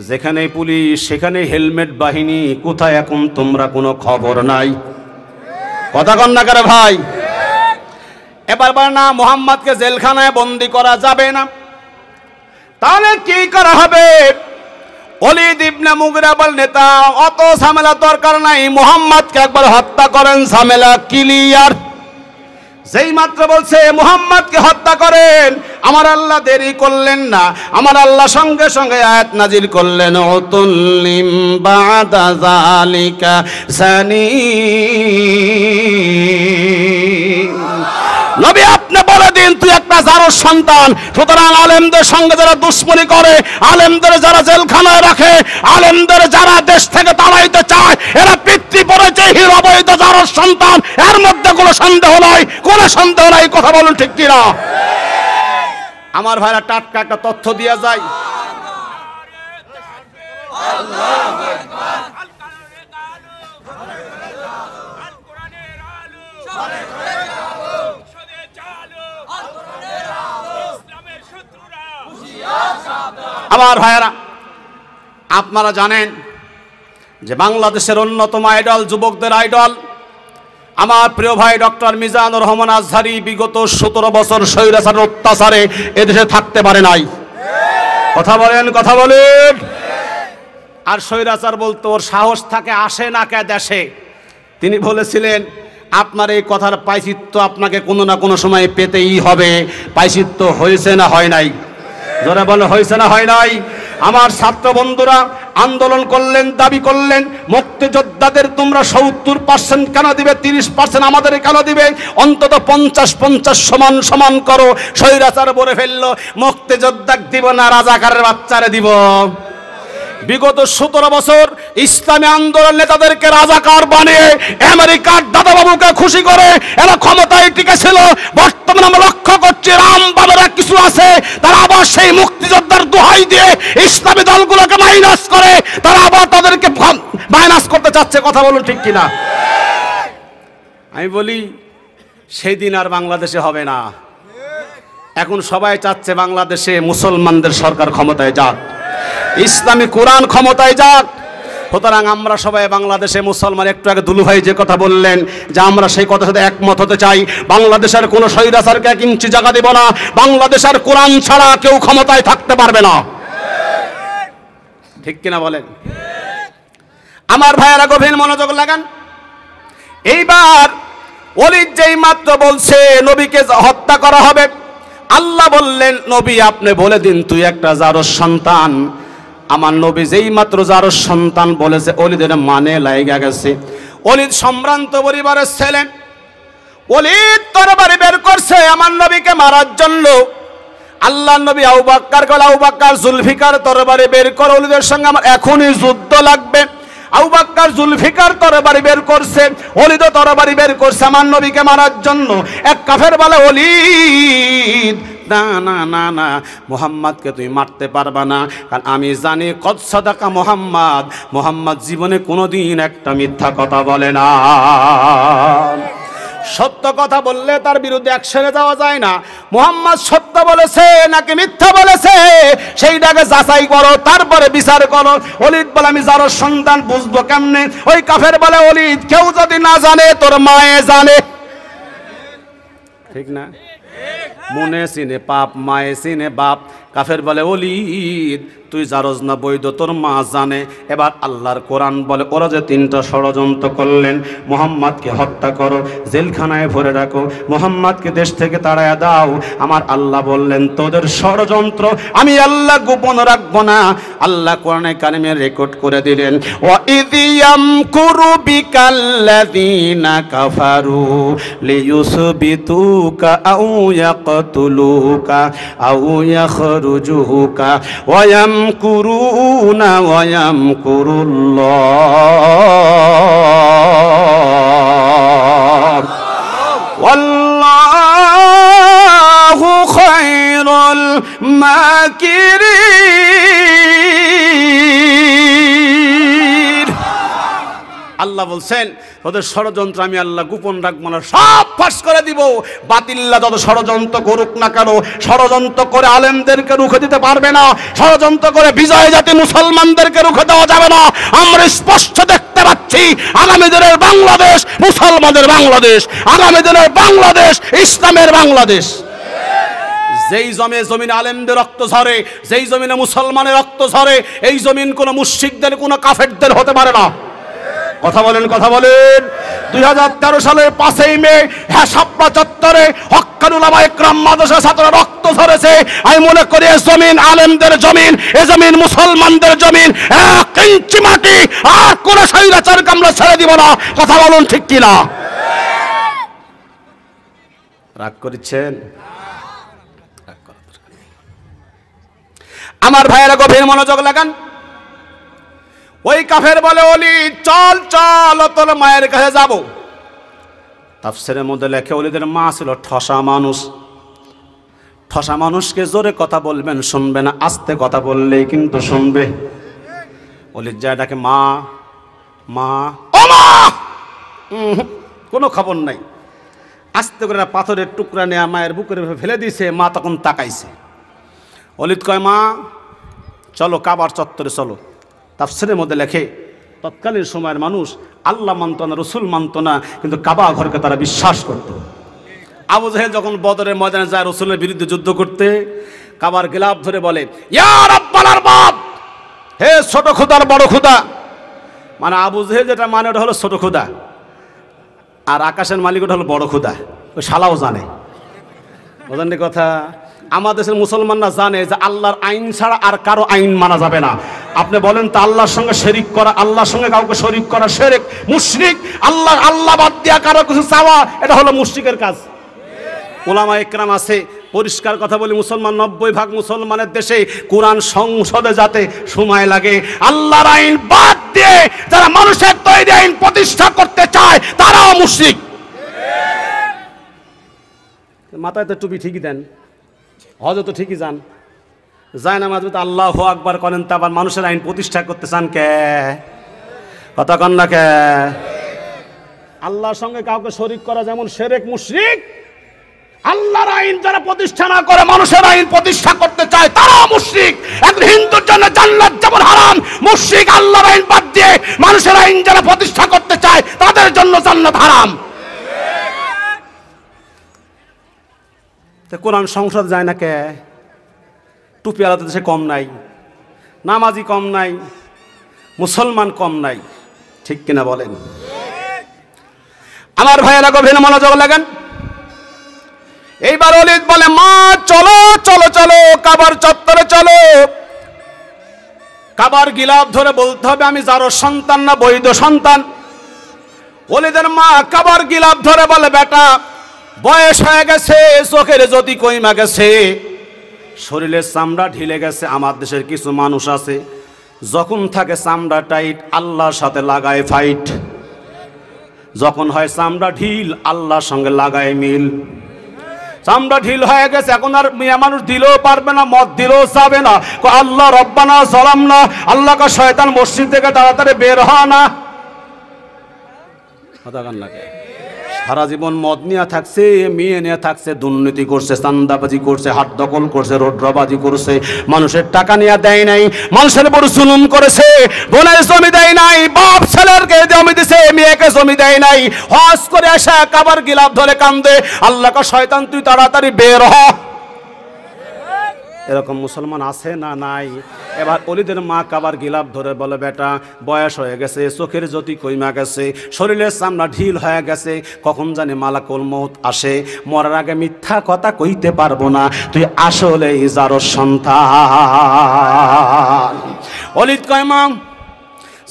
যেখানে পুলিশ সেখানে হেলমেট বাহিনী, কোথায় এখন তোমরা কোনো খবর নাই? কথা কন না করে ভাই? এবার না, মুহাম্মদকে জেলখানায় বন্দি করা যাবে না। তাহলে কি করা হবে? ওলীদ ইবনে মুগিরা বল নেতা অত ঝামেলা দরকার নাই, মুহাম্মদকে একবার হত্যা করেন, ঝামেলা ক্লিয়ার। যেই মাত্র বলছে মুহাম্মদকে হত্যা করেন, আমার আল্লাহ দেরি করলেন না, আমার আল্লাহ সঙ্গে সঙ্গে আয়াত নাজিল করলেন, উতুল্লিম বাদা যালিকা সানি। নবী আপনি বলে দিন তুই একটা জারোর সন্তান। সুতরাং আলেমদের সঙ্গে যারা দুশ্মনী করে, আলেমদের যারা জেলখানায় রাখে, আলেমদের যারা দেশ থেকে তাড়াইতে চায়, এরা পিতৃ পরিচয়হীন অবৈধ জারোর সন্তান। এর মধ্যে কোনো সন্দেহ নাই, কোনো সন্দেহ নাই। কথা বলুন ঠিক কিনা? আমার ভাইরা টাটকা একটা তথ্য দিয়া যায়। আমার ভাইরা আপনারা জানেন যে বাংলাদেশের অন্যতম আইডল, যুবকদের আইডল আমার প্রিয় ভাই ডক্টর মিজানুর রহমান আজহারি বিগত 17 বছর স্বৈরাচারের অত্যাচারে এদেশে থাকতে পারে নাই। কথা বলেন, কথা বলেন। আর স্বৈরাচার বলতো ওর সাহস থাকে আসে না কে দেশে। তিনি বলেছিলেন আপনার এই কথার পাইচিত্য আপনাকে কোনো না কোনো সময় পেতেই হবে। পাইচিত্য হয়েছে না হয় নাই? জোরে বলে হয়েছে না হয় নাই? আমার ছাত্র বন্ধুরা আন্দোলন করলেন, দাবি করলেন মুক্তিযোদ্ধাদের তোমরা 70% কেন দিবে, 30% আমাদের কেন দিবে, অন্তত 50-50 সমান সমান করো। স্বৈরাচার বলে ফেললো মুক্তিযোদ্ধা দিব না, রাজাকারের বাচ্চারে দিব। বিগত 17 বছর ইসলামী আন্দোলন নেতাদেরকে রাজাকার বানিয়ে আমেরিকার দাদাবাবুকে খুশি করে এরা ক্ষমতায় টিকেছিল। বর্তমানে আমরা লক্ষ্য করছি রামবাবেরা কিছু আছে, তারা আবার সেই মুক্তিযোদ্ধার দোহাই দিয়ে ইসলামী দলগুলোকে মাইনাস করে, তারা আবার তাদেরকে মাইনাস করতে চাচ্ছে। কথা বলুন ঠিক কিনা? আমি বলি সেই দিন আর বাংলাদেশে হবে না। এখন সবাই চাচ্ছে বাংলাদেশে মুসলমানদের সরকার ক্ষমতায় যাক, ইসলামী কোরআন ক্ষমতায় যাক। সুতরাং আমরা সবাই বাংলাদেশে মুসলমান, একটু আগে দুলু ভাই যে কথা বললেন যে আমরা সেই কথার সাথে একমত হতে চাই। বাংলাদেশের কোনো স্বৈরাচারকে 1 ইঞ্চি জায়গা দেব না। বাংলাদেশের কোরআন ছাড়া কেউ ক্ষমতায় থাকতে পারবে না। ঠিক কিনা বলেন? আমার ভাইয়েরা গভীর মনোযোগ লাগান। এইবার ওলীদ যেই মাত্র বলছে নবীকে হত্যা করা হবে, আল্লাহ বললেন নবী আপনি বলে দিন তুই একটা জারোর সন্তান। আমার নবী যেই মাত্র জারোর সন্তান বলেছে ওলীদের মানে লাইগা গেছে। ওলীদ সম্ভ্রান্ত পরিবারের ছেলে। ওলীদ তরবারি বের করছে আমার নবীকে মারার জন্য। আল্লাহ নবী আবু বকর গেল, আবু বকর জুলফিকার তরবারি বের করে ওলীদের সঙ্গে আমার এখনই যুদ্ধ লাগবে। আবু বকর জুলফিকার তরবারি বের করছে, ওলীদ তরবারি বের করছে আমার নবীকে মারার জন্য। এক কাফের বলে ওলীদ না না না না, মুহাম্মাদকে তুই মারতে পারবা না, কারণ আমি জানি কদ সাদাকা মুহাম্মদ, মুহাম্মদ জীবনে কোনোদিন একটা মিথ্যা কথা বলে না। সত্য কথা বললে তার বিরুদ্ধে অ্যাকশনে যাওয়া যায় না। মুহাম্মদ সত্য বলেছে নাকি মিথ্যা বলেছে সেইটাকে যাচাই করো, তারপরে বিচার করো। ওলীদ বলে আমি জারোর সন্তান, বুঝবো কেমনে? ওই কাফের বলে ওলীদ কেউ যদি না জানে তোর মায়ে জানে। ঠিক না? মনে চিনে পাপ, মায়ে চিনে বাপ। কাফের বলে ওলীদ তুই জারজ না বৈধ, তোর মা জানে। এবার আল্লাহর কোরআন বলে ওরা যে 3টা ষড়যন্ত্র করলেন, মুহাম্মদকে হত্যা করো, জেলখানায় ভরে রাখো, মুহাম্মদকে দেশ থেকে তাড়ায়া দাও। আমার আল্লাহ বললেন তোদের ষড়যন্ত্র আমি আল্লাহ গোপন রাখবো না। আল্লাহ কোরআনে কারিমে রেকর্ড করে দিলেন ওয়া ইযিয়ামকুরু বিকাল্লাযীনা কাফারু লিয়ুসবিতুকা আও ইয়াকতুলুকা আও ইয়াখরুজুকা ওয়া ইয়ামকুরুনা ওয়া ইয়ামকুরুল্লাহ ওয়াল্লাহু খায়রুল মাকিরিন। আল্লাহ বলছেন ওদের ষড়যন্ত্র আমি আল্লাহ গোপন রাখবো না, সব ফাঁস করে দিব। বাতিল্লা যত ষড়যন্ত্র করুক না কেন, ষড়যন্ত্র করে আলেমদেরকে রুখে দিতে পারবে না, ষড়যন্ত্র করে বিজয় জাতি মুসলমানদেরকে রুখে দেওয়া যাবে না। আমরা স্পষ্ট দেখতে পাচ্ছি আগামী দিনের বাংলাদেশ মুসলমানদের বাংলাদেশ, আগামী দিনের বাংলাদেশ ইসলামের বাংলাদেশ। যেই জমিনে আলেমদের রক্ত ঝরে, যেই জমিনে মুসলমানের রক্ত ঝরে, এই জমিন কোনো মুশরিকদের কোনো কাফেরদের হতে পারে না। কথা বলেন, কথা বলেন। 2013 সালের 5ই মে শাপলা চত্বরে হক্কানুল উলামা ইকরাম মাদ্রাসা ছাত্ররা রক্ত ঝরেছে। আমি মনে করি এ জমিন আলেমদের জমিন, এ জমিন মুসলমানদের জমিন। 1 ইঞ্চি মাটি আর কোন স্বৈরাচারকে আমরা ছেড়ে দিব না। কথা বলুন ঠিক কিনা? রাগ করেছেন? আমার ভাইয়েরা গভীর মনোযোগ লাগান। ওই কাফের বলে ওলি চল চল তোর মায়ের কাছে যাব। তাফসীরের মধ্যে লেখে ওলিদের মা ছিল ঠসা মানুষ। ঠসা মানুষকে জোরে কথা বলবেন শুনবে না, আস্তে কথা বললেই কিন্তু শুনবে। ওলির যায় ডাকে মা মা, ও মা, কোনো খবর নাই। আস্তে করে পাথরের টুকরা নিয়ে মায়ের বুকের ফেলে দিয়েছে। মা তখন তাকাইছে। অলিদ কয় মা চলো কাবার চত্বরে চলো। তাফসীরের মধ্যে লেখে তৎকালীন সময়ের মানুষ আল্লাহ মানত না, রসুল মানত না, কিন্তু কাবা ঘরকে তারা বিশ্বাস করত। আবু জাহেল যখন বদরের ময়দানে যায় রসুলের বিরুদ্ধে যুদ্ধ করতে, কাবার গিলাফ ধরে বলে ইয়া রাব্বাল আরবাব, হে ছোট খোদার বড় খোদা। মানে আবু জাহেল যেটা মানে ওটা হলো ছোট খোদা, আর আকাশের মালিক ওটা হলো বড় খোদা। ওই শালাও জানে, বোঝেন নি কথা? আমাদের দেশের মুসলমানরা জানে যে আল্লাহর আইন ছাড়া আর কারো আইন মানা যাবে না। আপনি বলেন তো আল্লাহর সঙ্গে শরীক করা, আল্লাহর সঙ্গে কাউকে শরীক করা শিরক, মুশরিক। আল্লাহ বাদ দিয়া কারো কিছু চাওয়া, এটা হলো মুশরিকের কাজ। উলামা ইকরাম আছে, পরিষ্কার কথা বলি, মুসলমান 90% মুসলমানের দেশে কোরআন সংসদে যাতে সময় লাগে। আল্লাহর আইন বাদ দিয়ে যারা মানুষের তৈরি আইন প্রতিষ্ঠা করতে চায় তারাও মুশরিক। মাথায় তো টুপি ঠিকই দেন, হজ তো ঠিকই যান, যায় না মাঝে আল্লাহু আকবার করেন, তা আবার মানুষের আইন প্রতিষ্ঠা করতে চান কে? কথা কন না কে? আল্লাহর সঙ্গে কাউকে শরীক করা যেমন শিরক, মুশরিক। আল্লাহর আইন যারা প্রতিষ্ঠা না করে মানুষের আইন প্রতিষ্ঠা করতে চায় তারা মুশরিক। এক হিন্দুর জন্য জান্নাত যেমন হারাম, মুশরিক আল্লাহর আইন বাদ দিয়ে মানুষের আইন যারা প্রতিষ্ঠা করতে চায় তাদের জন্য জান্নাত হারাম। কোরআন সংসদ যায় না কে? টুপি আলাদা দেশে কম নাই, নামাজি কম নাই, মুসলমান কম নাই, ঠিক কিনা বলেন? আমার ভাইয়েরা গভীর মনোযোগ লাগান। এইবার ওলীদ বলে মা চলো চলো চলো কাবার চত্বরে চলো। কাবার গিলাফ ধরে বলতে হবে আমি যারো সন্তান না বৈধ সন্তান। ওলীদের মা কাবার গিলাফ ধরে বলে বেটা বয়স হয়ে গেছে, চোখের জ্যোতি কইমা গেছে, শরীরের চামড়া ঢিলে গেছে। আমার দেশের কিছু মানুষ আছে যখন থাকে চামড়া টাইট আল্লাহর সাথে লাগায় ফাইট, যখন হয় চামড়া ঢিল আল্লাহর সঙ্গে লাগায় মিল। চামড়া ঢিল হয়ে গেছে, এখন আর মেয়ে মানুষ দিলেও পারবে না, মদ দিলেও যাবে না। আল্লাহ রব্বানা সালামনা, আল্লাহ কা শয়তান মসজিদ থেকে তাড়াতাড়ি বের হ না। কথা কান লাগে। সারা জীবন মদ নিয়ে থাকছে, মেয়ে নিয়ে থাকছে, দুর্নীতি করছে, চান্দাবাজি করছে, হাত দখল করছে, রোডরাবাজি করছে, মানুষের টাকা নিয়ে দেয় নাই, মানুষের বড় জুলুম করেছে, বোনের জমি দেয় নাই, বাপ ছেলেরকে জমি দিছে, মেয়েকে জমি দেয় নাই। হজ করে আসা কাবার গিলাফ ধরে কান্দে আল্লাহ কা শয়তান তুই তাড়াতাড়ি বের হ। এরকম মুসলমান আছে না নাই? এবার ওলীদের মা কাবার গিলাফ ধরে বলে বেটা বয়স হয়ে গেছে, চোখের জ্যোতি কইমা গেছে, শরীরের চামড়া ঢিল হয়ে গেছে, কখন জানি মালাকুল মউত আসে, মরার আগে মিথ্যা কথা কইতে পারবো না, তুই আসলেই যারো সন্তান। ওলীদ কয় মা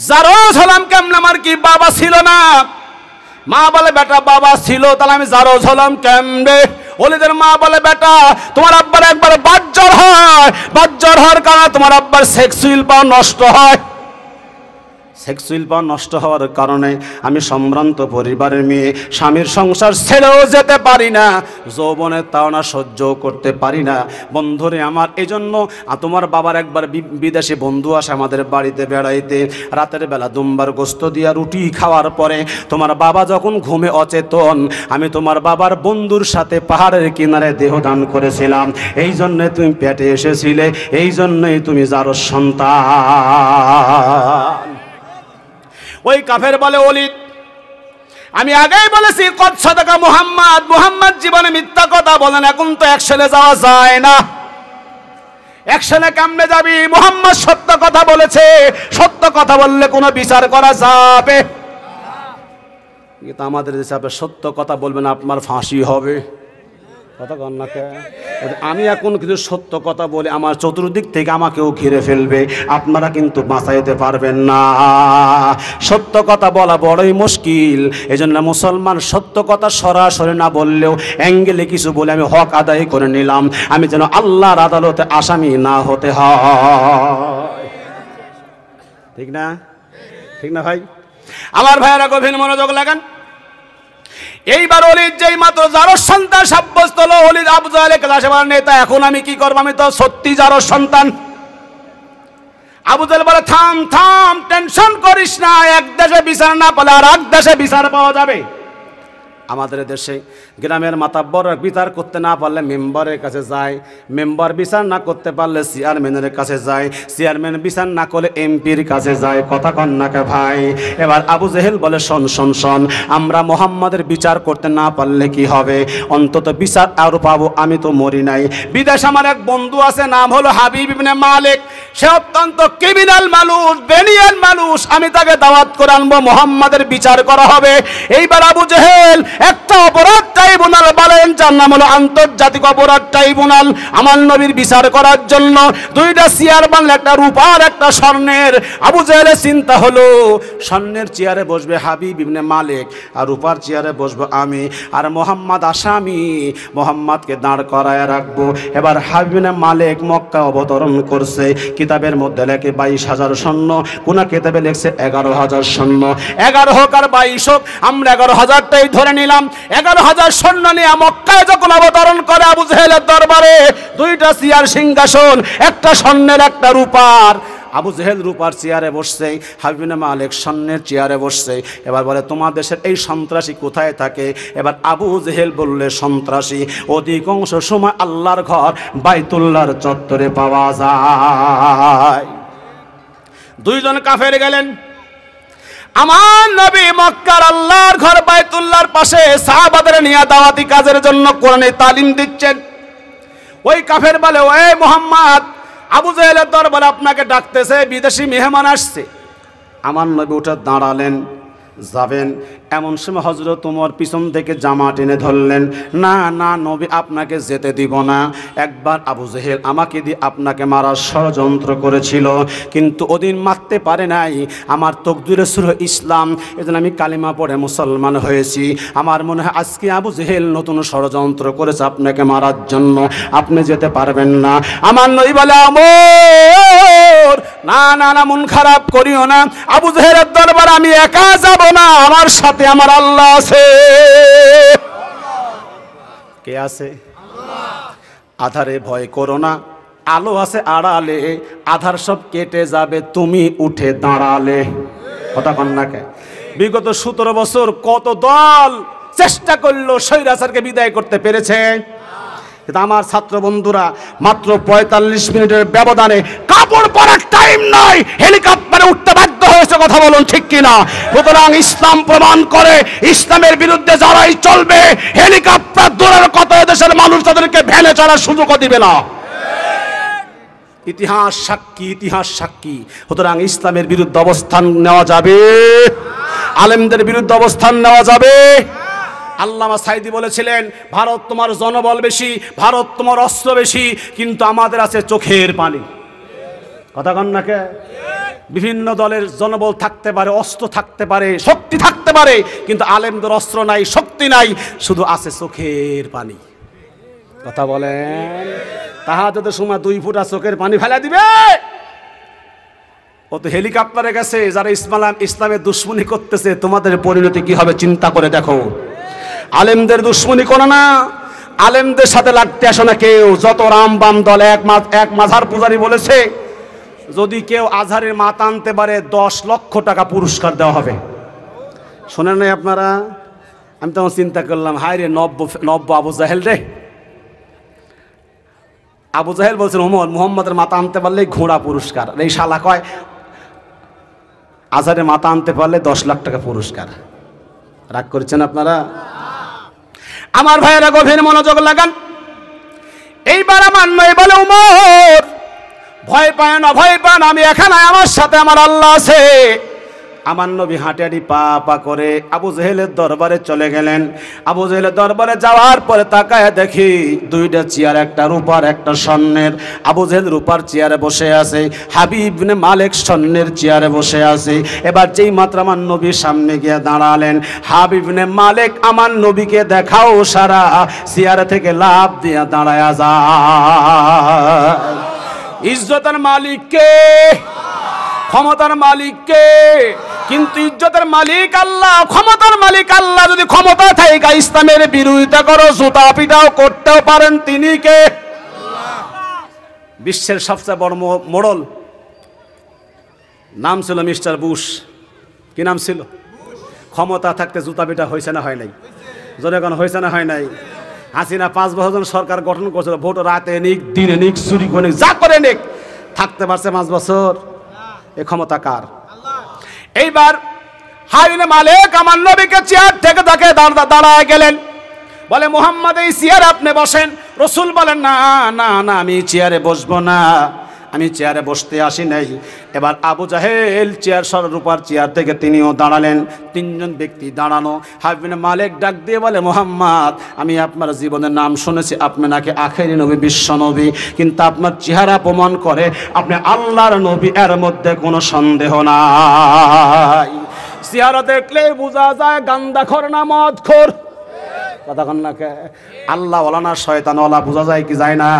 যারো হলাম কেমন, আমার কি বাবা ছিল না? মা বলে বেটা বাবা ছিল, তাহলে আমি যারো হলাম কেমনে? ওলীদের মা বলে বেটা তোমার আব্বার একবার বাজ্জর হয়, বাজ্জর হওয়ার কারণে তোমার আব্বার সেক্সুয়াল পাওয়ার নষ্ট হয়। সেক্সুয়াল পাওয়ার নষ্ট হওয়ার কারণে আমি সম্ভ্রান্ত পরিবারের মেয়ে, স্বামীর সংসার ছেড়েও যেতে পারি না, যৌবনের তাড়না সহ্য করতে পারি না। বন্ধুরে আমার এই জন্য তোমার বাবার একবার বিদেশি বন্ধু আসে আমাদের বাড়িতে বেড়াইতে, রাতের বেলা দুম্বার গোস্ত দিয়া রুটি খাওয়ার পরে তোমার বাবা যখন ঘুমে অচেতন, আমি তোমার বাবার বন্ধুর সাথে পাহাড়ের কিনারে দেহদান করেছিলাম, এই জন্যে তুমি পেটে এসেছিলে, এই জন্যই তুমি যারো সন্তান। ওই কাফের বলে ওলীদ আমি আগেই বলেছি কদ সাদাকা মুহাম্মদ, মুহাম্মদ জীবনে মিথ্যা কথা বলেন, এখন তো অ্যাকশনে যাওয়া যায় না। অ্যাকশনে কেমনে যাবি? মুহাম্মদ সত্য কথা বলেছে, সত্য কথা বললে কোনো বিচার করা যাবে? কিন্তু আমাদের হিসাবে সত্য কথা বলবেন আপনার ফাঁসি হবে। কথা কন না কে? আমি এখন কিছু সত্য কথা বলে আমার চতুর্দিক থেকে আমাকেও ঘিরে ফেলবে, আপনারা কিন্তু বাঁচাইতে পারবেন না। সত্য কথা বলা বড়ই মুশকিল, এজন্য মুসলমান সত্য কথা সরাসরি না বললেও অ্যাঙ্গেলে কিছু বলে আমি হক আদায় করে নিলাম, আমি যেন আল্লাহর আদালতে আসামি না হতে হয়। ঠিক না? ঠিক না ভাই? আমার ভাইয়েরা গভীর মনোযোগ লাগান। এইবার অলিদ যেই মাত্র জারস সন্তান সাব্যস্ত হলো, অলিদ আবু জাহেলের কাছে বলেন নেতা এখন আমি কি করবো, আমি তো সত্যি জারস সন্তান। আবু জাহেল বলে থাম থাম, টেনশন করিস না, এক দেশে বিচার না পেলে আর এক দেশে বিচার পাওয়া যাবে। আমাদের দেশে গ্রামের মাতাব্বর বিচার করতে না পারলে মেম্বারের কাছে যায়, মেম্বার বিচার না করতে পারলে চেয়ারম্যানের কাছে যায়, চেয়ারম্যান বিচার না করলে এমপির কাছে যায়। কথা কন না কে ভাই? এবার আবু জেহেল বলে শোন শোন শোন, আমরা মোহাম্মদের বিচার করতে না পারলে কি হবে, অন্তত বিচার আরো পাবো, আমি তো মরি নাই। বিদেশ আমার এক বন্ধু আছে, নাম হলো হাবিব ইবনে মালিক, সে অত্যন্ত ক্রিমিনাল মানুষ, বেনিয়ান মানুষ, আমি তাকে দাওয়াত করে আনবো, মোহাম্মদের বিচার করা হবে। এইবার আবু জেহেল একটা অপরাধ ট্রাইব্যুনাল বলেন, যার নাম হলো আন্তর্জাতিক অপরাধ ট্রাইব্যুনাল, আমার নবীর বিচার করার জন্য দুইটা চেয়ার বানলে, একটা রূপার একটা স্বর্ণের। আবু জেহেলের চিন্তা হলো স্বর্ণের চেয়ারে বসবে হাবিব ইবনে মালিক আর রূপার চেয়ারে বসবো আমি, আর মোহাম্মদ আসামি, মোহাম্মদকে দাঁড় করায় রাখবো। এবার হাবিব ইবনে মালিক মক্কা অবতরণ করছে, কিতাবের মধ্যে লেখে 22,000 সৈন্য, কোন কিতাবে লেখছে 11,000 সৈন্য। 11 হোক আর 22 হোক, আমরা 11,000টাই ধরে নিলাম। 11,000 সৈন্য নিয়ে মক্কায় যখন অবতরণ করে আবু জেহেলের দরবারে, দুইটা চেয়ার সিংহাসন, একটা স্বর্ণের একটা রূপার। আবু জেহেল রূপার চেয়ারে বসছে, হাবিব ইবনে মালিক স্বর্ণের চেয়ারে বসছে। এবার বলে তোমার দেশের এই সন্ত্রাসী কোথায় থাকে? এবার আবু জেহেল বললে সন্ত্রাসী অধিকাংশ সময় আল্লাহর ঘর বাইতুল্লাহর চত্বরে পাওয়া যায়। দুইজন কাফের গেলেন, আমার নবী মক্কার আল্লাহর ঘর বাইতুল্লাহর পাশে সাহাবাদের নিয়ে দাওয়াতি কাজের জন্য কোরআনে তালিম দিচ্ছেন। ওই কাফের বলে ওই মুহাম্মদ, আবু জেহেলের দরবারে আপনাকে ডাকতেছে, বিদেশি মেহমান আসছে। আমার নবী উঠে দাঁড়ালেন, যাবেন, এমন সময় হযরত ওমর পিছন থেকে জামা টেনে ধরলেন, না না নবী আপনাকে যেতে দিব না। একবার আবু জেহেল আমাকে দিয়ে আপনাকে মারার ষড়যন্ত্র করেছিল, কিন্তু ওদিন মারতে পারে নাই, আমার তকদিরে ছিল ইসলাম, এজন্য আমি কালিমা পড়ে মুসলমান হয়েছি। আমার মনে হয় আজকে আবু জেহেল নতুন ষড়যন্ত্র করেছে আপনাকে মারার জন্য, আপনি যেতে পারবেন না। আমার নবী বলে ওমর না না না, মন খারাপ করিও না, আবু জেহেলের দরবারে আমি একা যাব না, আমার সাথে আমার আল্লাহ আছে। কে আছে? আধারে ভয় করো না, আলো আছে আড়ালে, আধার সব কেটে যাবে তুমি উঠে দাঁড়ালে। কথা কন না কে? বিগত 17 বছর কত দল চেষ্টা করলো স্বৈরাচারকে বিদায় করতে পেরেছে, কিন্তু আমার ছাত্র বন্ধুরা মাত্র 45 মিনিটের ব্যবধানে, কাপড় পরার টাইম নাই, হেলিকপ্টারে উঠতে বাধ্য হয়েছে। কথা বলুন ঠিক কিনা? সুতরাং ইসলাম প্রমাণ করে ইসলামের বিরুদ্ধে যারাই চলবে, হেলিকপ্টার দূরের কত দেশের মানুষ তাদেরকে ভ্যানে চড়ার সুযোগও দিবে না। ইতিহাস সাক্ষী, ইতিহাস সাক্ষী। সুতরাং ইসলামের বিরুদ্ধে অবস্থান নেওয়া যাবে, আলেমদের বিরুদ্ধে অবস্থান নেওয়া যাবে। আল্লামা সাইদি বলেছিলেন, ভারত তোমার জনবল বেশি, ভারত তোমার অস্ত্র বেশি, কিন্তু আমাদের আছে চোখের পানি। কথা কন না কে? বিভিন্ন দলের জনবল থাকতে পারে, অস্ত্র থাকতে পারে, শক্তি থাকতে পারে, কিন্তু আলেমদের অস্ত্র নাই, শক্তি নাই, শুধু আছে চোখের পানি। কথা বলেন? তাহাজ্জুদের সময় 2 ফুটা চোখের পানি ফেলে দিবে। ও তো হেলিকপ্টারে গেছে। যারা ইসলামের দুশ্মনী করতেছে, তোমাদের পরিণতি কি হবে চিন্তা করে দেখো। আলেমদের দুশ্মনী করো না, আলেমদের সাথে লাগতে আসো না কেউ। যত রাম বাম দল, এক মাঝার পূজারী বলেছে, যদি কেউ আজহারের মাথা আনতে পারে 10 লক্ষ টাকা পুরস্কার দেওয়া হবে। শোনেন নাই আপনারা? আমি তখন চিন্তা করলাম, হায় রে নব্য আবু জাহেল রে। আবু জাহেল বলছেন ওমর, মুহাম্মদের মাথা আনতে পারলে ঘোড়া পুরস্কার। এই শালা কয় আজহারের মাথা আনতে পারলে 10 লাখ টাকা পুরস্কার। রাগ করছেন আপনারা? আমার ভাইয়েরা গভীর মনোযোগ লাগান। এইবার আমার নয় বলে ওমর ভয় পায় না, ভয় পান, আমি এখানে, আমার সাথে আমার আল্লাহ আছে। আমার নবী হাঁটে হাঁটি পা পা করে আবু জেহেলের দরবারে চলে গেলেন। আবু জেহেলের দরবারে যাওয়ার পরে তাকায় দেখি দুইটা চেয়ার, একটা রূপার একটা স্বর্ণের। আবু জেহেল রূপার চেয়ারে বসে আছে, হাবিব ইবনে মালিক স্বর্ণের চেয়ারে বসে আছে। এবার যেই মাত্র আমার নবীর সামনে গিয়ে দাঁড়ালেন, হাবিব ইবনে মালিক আমার নবীকে দেখাও সারা চেয়ারে থেকে লাফ দিয়ে দাঁড়ায় যায়। ইজ্জতের মালিক কে? ক্ষমতার মালিক কে? কিন্তু ইজ্জতের মালিক আল্লাহ, ক্ষমতার মালিক আল্লাহ। যদি ক্ষমতা থাকে ইসলামের বিরোধিতা করো, জুতা পিটাও করতেও পারেন, তিনি কে? বিশ্বের সবচেয়ে বড় মোড়ল নাম ছিল মিস্টার বুশ। কি নাম ছিল? ক্ষমতা থাকতে জুতা পিটা হয়েছে না হয় নাই? জনগণ হয়েছে না হয় নাই? হাসিনা 5 বছর সরকার গঠন করেছিল, ভোট রাতে নিক দিনে নিক চুরি করে নিক যা করে নিক, থাকতে পারছে 5 বছর? এ ক্ষমতা কার? এইবার হাবিব মালিক আমার নবীকে চেয়ার থেকে তাকে দাঁড়ায় গেলেন, বলে মুহাম্মদ এই চেয়ারে আপনি বসেন। রসুল বলেন না না না, আমি চেয়ারে বসবো না, আমি চেয়ারে বসতে আসি নাই। এবার আবু জাহেল চেয়ার রূপার চেয়ার থেকে তিনিও দাঁড়ালেন। 3 জন ব্যক্তি দাঁড়ানো। হাবিব মালিক ডাক দিয়ে বলে মুহাম্মদ, আমি আপনার জীবনের নাম শুনেছি, আপনি নাকি আখেরি নবী, বিশ্ব নবী, কিন্তু আপনার চেহারা প্রমাণ করে আপনি আল্লাহর নবী, এর মধ্যে কোনো সন্দেহ নাই। চেহারা দেখলেই বোঝা যায় গান্দাখোর না মদখোর। কথা কন না কে? আল্লাহ ওয়ালা না শয়তান ওয়ালা বোঝা যায় কি যায় না?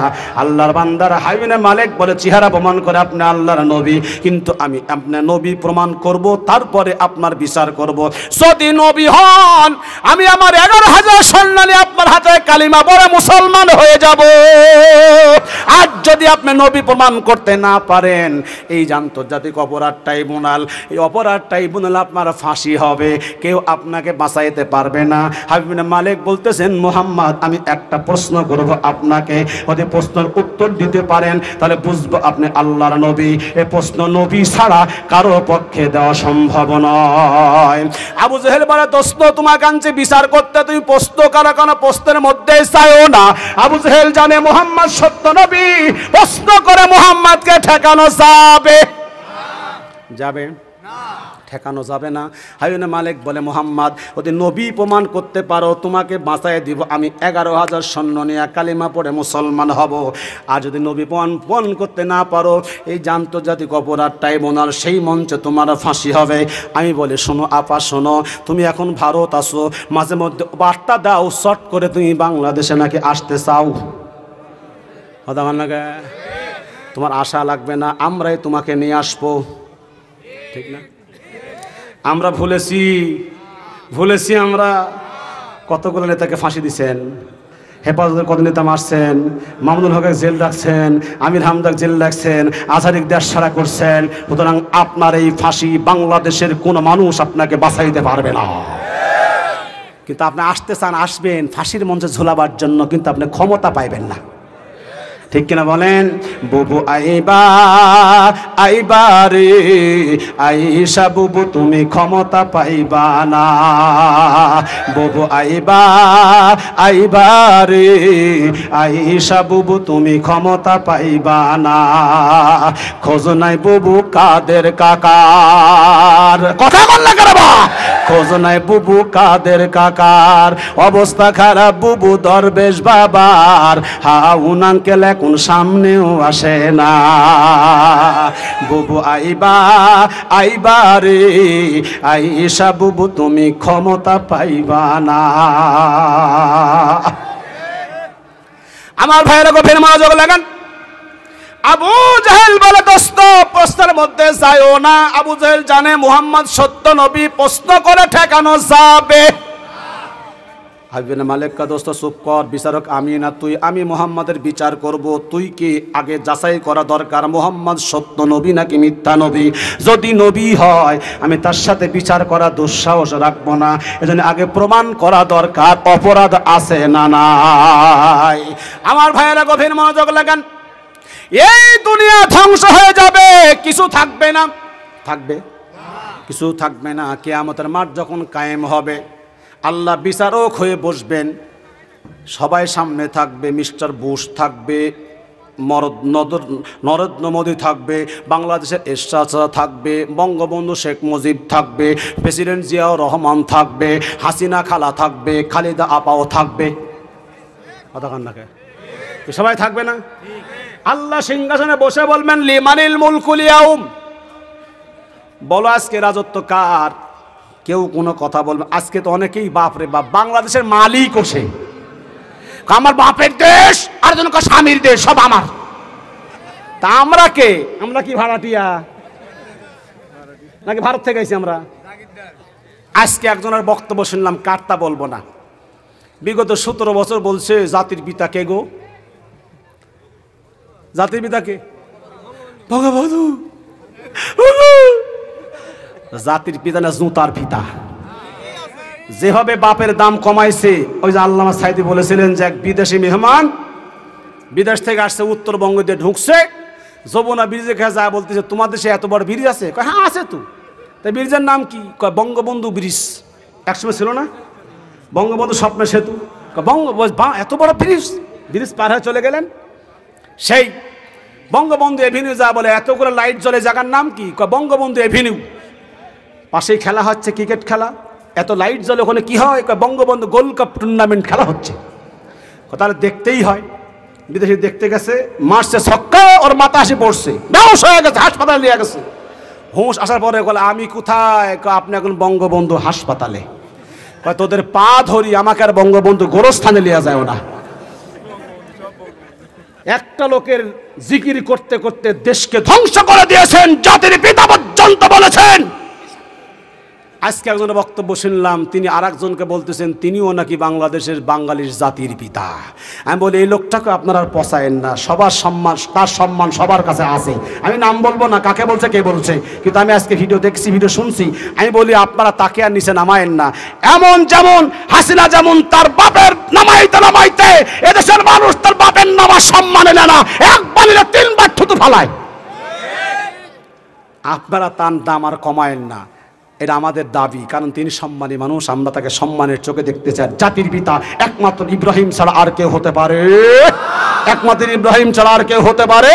আল্লাহর বান্দার হাবিব মালিক বলে চেহারা প্রমাণ করে আপনি আল্লাহর নবী, কিন্তু আমি আপনার নবী প্রমাণ করব, তারপরে আপনার বিচার করব। যদি নবী হন আমি আমার 11,000 সৈন্য নিয়ে আপনার হাতে কালিমা পড়ে মুসলমান হয়ে যাব। আর যদি আপনি নবী প্রমাণ করতে না পারেন, এই যে আন্তর্জাতিক অপরাধ ট্রাইব্যুনাল, এই অপরাধ ট্রাইব্যুনাল আপনার ফাঁসি হবে, কেউ আপনাকে বাঁচাইতে পারবে না। হাবিব মালিক বলতেছেন মুহাম্মদ, আমি একটা প্রশ্ন করব আপনাকে, যদি প্রশ্নের উত্তর দিতে পারেন তাহলে বুঝবো আপনি আল্লাহর নবী। এই প্রশ্ন নবী ছাড়া কারো পক্ষে দেওয়া সম্ভব নয়। আবু জেহেল বলে দোস্ত, তোমার কাছে বিচার করতে তুমি প্রশ্ন কারো কোনো প্রশ্নের মধ্যে চাইও না। আবু জেহেল জানে মুহাম্মদ সত্য নবী, প্রশ্ন করে মুহাম্মদকে ঠেকানো যাবে? যাবে না, ঠেকানো যাবে না। হাবিব মালিক বলে মুহাম্মদ, যদি নবী প্রমাণ করতে পারো তোমাকে বাঁচাই দিব, আমি 11,000 সৈন্য নিয়ে কালিমা পড়ে মুসলমান হব। আর যদি নবী প্রমাণ করতে না পারো, এই আন্তর্জাতিক অপরাধ ট্রাইব্যুনাল, সেই মঞ্চে তোমার ফাঁসি হবে। আমি বলি শোনো আপা, শোনো, তুমি এখন ভারত আসো, মাঝে মধ্যে বার্তা দাও শর্ট করে তুমি বাংলাদেশে নাকি আসতে চাও। কথা বল না, তোমার আশা লাগবে না, আমরাই তোমাকে নিয়ে আসবো, ঠিক না? আমরা ভুলেছি আমরা কতগুলো নেতাকে ফাঁসি দিচ্ছেন, হেফাজতের কত নেতা মারছেন, মামুনুল হকের জেল রাখছেন, আমির হামদাক জেল রাখছেন, আজহারিক দেশ ছাড়া করছেন। সুতরাং আপনার এই ফাঁসি বাংলাদেশের কোনো মানুষ আপনাকে বাঁচাইতে পারবে না। কিন্তু আপনি আসতে চান, আসবেন ফাঁসির মঞ্চে ঝোলাবার জন্য, কিন্তু আপনি ক্ষমতা পাইবেন না, ঠিক কিনা বলেন? বুবু আইবা আইবা রে আইসা বুবু, তুমি ক্ষমতা পাইবা না। বুবু আইবা আইবা রে আইসা বুবু, তুমি ক্ষমতা পাইবা না। খোঁজ নাই বুবু কাদের কাকার, কথা বল না কারবা, খোঁজ নাই বুবু কাদের কাকার, অবস্থা খারাপ বুবু দরবেশ বাবার, হাউন আঙ্কেল এখন সামনেও আসে না। বুবু আইবা আইবা রে আইসা বুবু, তুমি ক্ষমতা পাইবা না। আমার ভাইয়েরা গভীর মনোযোগ লাগান। আবু জাহেল বলে দোস্ত, প্রশ্নের মধ্যে যাইও না। আবু জাহেল জানে মুহাম্মদ সত্য নবী, প্রশ্ন করে ঠেকানো যাবে। হাবিব মালিক কা দোস্ত চুপ কর, বিচারক আমি না তুই, আমি মুহাম্মাদের বিচার করব। তুই কি আগে যাচাই করা দরকার মুহাম্মদ সত্য নবী নাকি মিথ্যা নবী। যদি নবী হয় আমি তার সাথে বিচার করা দুঃসাহস রাখবো না, এজন্য আগে প্রমাণ করা দরকার অপরাধ আছে না নাই। আমার ভাইয়েরা গভীর মনোযোগ লাগান। এই দুনিয়া ধ্বংস হয়ে যাবে, কিছু থাকবে না। থাকবে? কিছু থাকবে না। কিয়ামতের মাঠ যখন কায়েম হবে, আল্লাহ বিচারক হয়ে বসবেন, সবাই সামনে থাকবে। মিস্টার বুশ থাকবে, নরেন্দ্র মোদী থাকবে, বাংলাদেশের এরশাদ থাকবে, বঙ্গবন্ধু শেখ মুজিব থাকবে, প্রেসিডেন্ট জিয়াউর রহমান থাকবে, হাসিনা খালা থাকবে, খালেদা আপাও থাকবে। কথা কান্নাকে সবাই থাকবে না? আল্লাহ সিংহাসনে বসে বলবেন লিমানিল মুলকুল ইয়াউম, বলো আজকে রাজত্ব কার? কেউ কোনো কথা বলবে? আজকে তো অনেকেই বাপ রে বাপ, বাংলাদেশের মালিক ওসে, আমার বাপের দেশ, আর জনক স্বামীর দেশ, সব আমার। তা আমরা কে? আমরা কি ভাড়াটিয়া নাকি ভারত থেকে আইছি আমরা? আজকে একজনের বক্তব্য শুনলাম, কারটা বলবো না, বিগত 17 বছর বলছে জাতির পিতা কে গো? জাতির পিতা কে? বঙ্গবন্ধু। জাতির পিতা না, জুতার পিতা। যেভাবে বাপের দাম কমাইছে, ওই যে আল্লামা সাইদি বলেছিলেন যে এক বিদেশি মেহমান বিদেশ থেকে আসছে, উত্তরবঙ্গ দিয়ে ঢুকছে, যমুনা ব্রিজে খেয়ে যায়, বলতেছে তোমার দেশে এত বড় ব্রিজ আছে? কয় হ্যাঁ আছে তো। তাই ব্রিজের নাম কি? কয় বঙ্গবন্ধু ব্রিজ। একসময় ছিল না বঙ্গবন্ধু স্বপ্নের সেতু? এত বড় ব্রিজ, ব্রিজ পার হয়ে চলে গেলেন। সেই বঙ্গবন্ধু এভিনিউ যা বলে, এত করে লাইট জ্বলে, জায়গার নাম কি? কয় বঙ্গবন্ধু এভিনিউ। পাশেই খেলা হচ্ছে ক্রিকেট খেলা, এত লাইট জ্বলে, ওখানে কি হয়? বঙ্গবন্ধু গোল্ড কাপ টুর্নামেন্ট খেলা হচ্ছে। তাহলে দেখতেই হয়। বিদেশি দেখতে গেছে, মারছে ছক্কা, ওর মাথা আসে পড়ছে, বেহুশ হয়ে গেছে, হাসপাতালে নিয়ে গেছে। হুঁশ আসার পরে বলে আমি কোথায়? আপনি এখন বঙ্গবন্ধু হাসপাতালে। তোদের পা ধরি, আমাকে আর বঙ্গবন্ধু গোরস্থানে লিয়া যায় না। একটা লোকের জিকির করতে করতে দেশকে ধ্বংস করে দিয়েছেন, জাতির পিতা পর্যন্ত বলেছেন। আজকে একজনের বক্তব্য শুনলাম, তিনি আর একজনকে বলতেছেন তিনিও নাকি বাংলাদেশের বাঙালির জাতির পিতা। আমি বলি এই লোকটাকে আপনারা আর পচায়েন না, সবার সম্মান, তার সম্মান সবার কাছে আছে। আমি নাম বলবো না কাকে বলছে কে বলছে, কিন্তু আমি আজকে ভিডিও দেখছি, ভিডিও শুনছি। আমি বলি আপনারা তাকে আর নিচে নামায়েন না। এমন যেমন হাসিনা যেমন তার বাপের নামাইতে নামাইতে এদেশের মানুষ তার বাপের নামা সম্মান এনে না, একবার 3বার থুতু ফালায়। আপনারা তার দাম আর কমায়েন না, এটা আমাদের দাবি, কারণ তিনি সম্মানী মানুষ, আমরা তাকে সম্মানের চোখে দেখতে চাই। জাতির পিতা একমাত্র ইব্রাহিম ছাড়া আর কেউ হতে পারে? একমাত্র ইব্রাহিম ছাড়া আর কেউ হতে পারে?